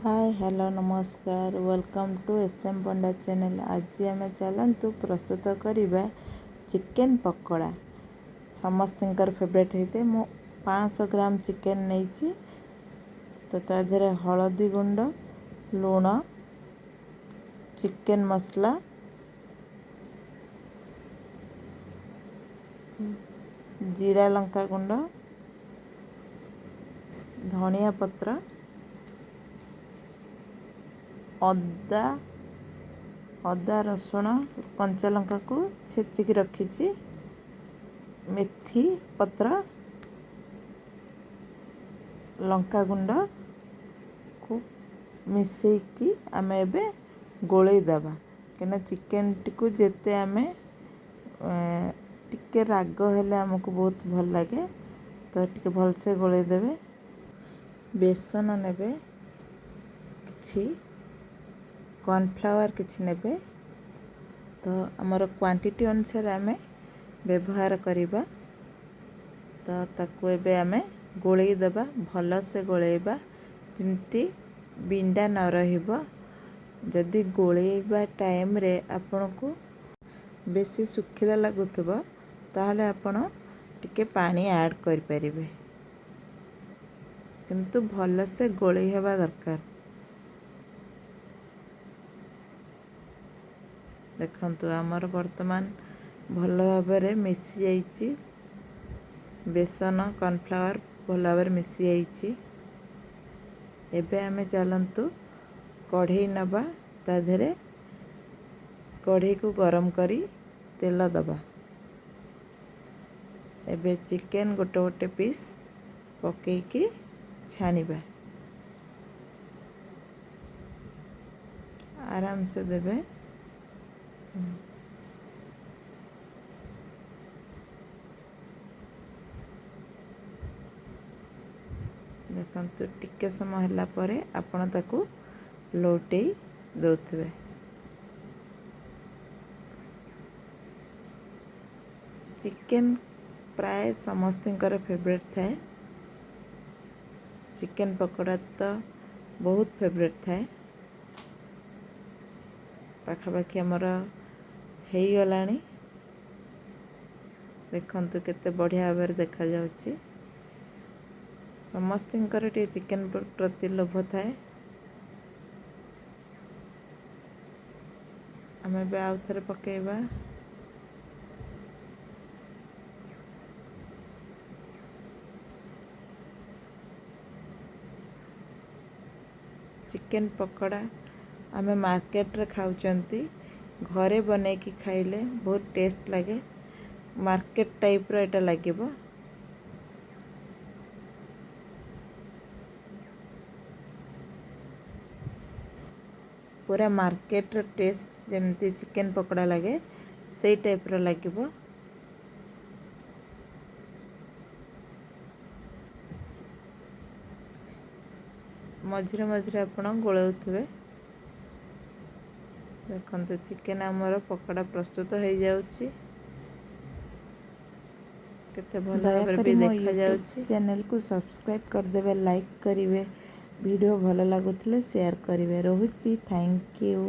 हाय hello नमस्कार welcome to SM Panda channel. आज आम चलतु प्रस्तुत करवा चिकेन पकोड़ा। समस्तर फेवरेट होते मु 500 ग्राम चिकेन नहीं तो तादेह हलदी गुंड लुण चिकेन मसला जीरा लंका गुंड धनिया पत्र अदा रसुण कंचा लंका को छेचिकी रखी मेथी पत्र लंका गुंड को मिसेकी आम ए गोलई दबा कहीं चिकेन टी जेते आम टिके राग हेले आमको बहुत भल लगे तो टिके भलसे गोलई देवे। बेसन नेबे किछि कॉर्नफ्लावर किछि नेबे तो आमर क्वांटिटी अनुसार आम व्यवहार करिबा। तो ताकू एबे आम गोलई देबा भल से गोलैबा जमती बिंडा न रहिबो। जदि गोलैबा टाइम रे आपन को बेसी सुखिला लागुथबो ताहले आपण टिके पानी ऐड कर परिबे किंतु भल से गोलई हेबा दरकार। देखंतु आमर वर्तमान भल भाबरे मिसी जाइछि बेसन कॉर्नफ्लावर भल भाबरे मिसी जाइछि। एबे आमे चलंतु कढ़ई नबा ता देहरे कढ़ई को गरम करी तेल दबा। एबे चिकेन गोटे गोटे पीस पकेकी छानिबा आराम से देबे। देखंतु टिके समय हला परे आपण ताकू लौटेई दउथबे। चिकेन प्राय समस्तर फेवरेट थाए। चिकेन पकोड़ा तो बहुत फेवरेट थाए। पाखापाखि आमर हो गलानी देखंतु केते बढ़िया भाव देखा जाउछि। समस्तर टे चिकेन प्रति लोभ थाए। आम ए आउ थे पकेबा चिकेन पकोड़ा आम मार्केट रे खाउचंती घरे बने की खाइले बहुत टेस्ट लगे। मार्केट टाइप रो एटा लागिबो। पूरा मार्केट रो टेस्ट जेमती चिकेन पकोड़ा लगे सेई टाइप रो लागिबो। मझिरे मझिरे आपण गोलौथबे। देखंतु चिकेन आमर पकोड़ा प्रस्तुत हो जाउछि केते भल भाबरे भी देखा जाउछि। चैनल को सब्सक्राइब कर देबे लाइक करिवे वीडियो भल लागुथिले शेयर करिवे। रहुछि थैंक यू।